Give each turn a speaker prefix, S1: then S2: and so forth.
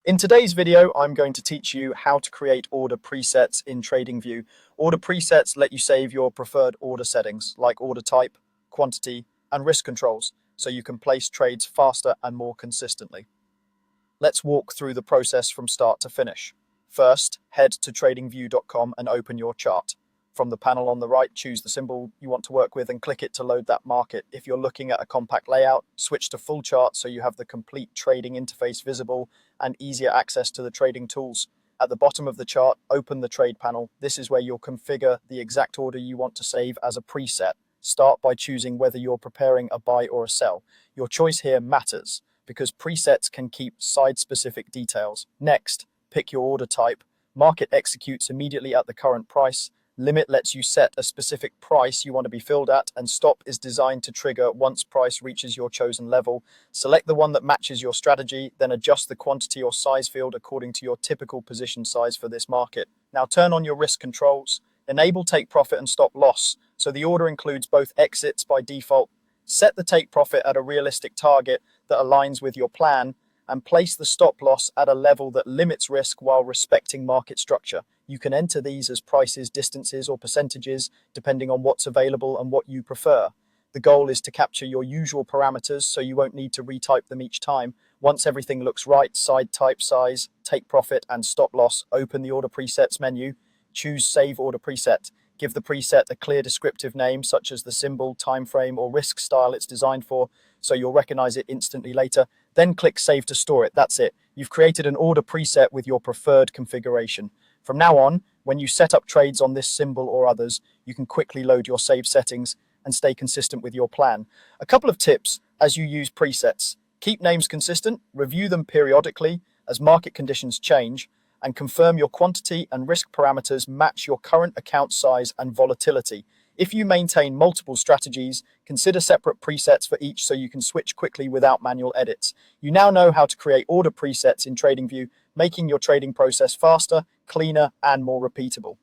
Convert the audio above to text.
S1: In today's video, I'm going to teach you how to create order presets in Tradingview. Order presets let you save your preferred order settings like order type, quantity, and risk controls, so you can place trades faster and more consistently. Let's walk through the process from start to finish. First, head to tradingview.com and open your chart. From the panel on the right, choose the symbol you want to work with and click it to load that market. If you're looking at a compact layout, switch to full chart so you have the complete trading interface visible and easier access to the trading tools. At the bottom of the chart, open the trade panel. This is where you'll configure the exact order you want to save as a preset. Start by choosing whether you're preparing a buy or a sell. Your choice here matters because presets can keep side-specific details. Next, pick your order type. Market executes immediately at the current price. Limit lets you set a specific price you want to be filled at, and stop is designed to trigger once price reaches your chosen level. Select the one that matches your strategy, then adjust the quantity or size field according to your typical position size for this market. Now turn on your risk controls. Enable take profit and stop loss, so the order includes both exits by default. Set the take profit at a realistic target that aligns with your plan, and place the stop loss at a level that limits risk while respecting market structure. You can enter these as prices, distances, or percentages, depending on what's available and what you prefer. The goal is to capture your usual parameters so you won't need to retype them each time. Once everything looks right, side type, size, take profit, and stop loss, open the order presets menu, choose save order preset. Give the preset a clear descriptive name such as the symbol, time frame, or risk style it's designed for, so you'll recognize it instantly later. Then click Save to store it. That's it. You've created an order preset with your preferred configuration. From now on, when you set up trades on this symbol or others, you can quickly load your saved settings and stay consistent with your plan. A couple of tips as you use presets. Keep names consistent, review them periodically as market conditions change, and confirm your quantity and risk parameters match your current account size and volatility. If you maintain multiple strategies, consider separate presets for each so you can switch quickly without manual edits. You now know how to create order presets in TradingView, making your trading process faster, cleaner, and more repeatable.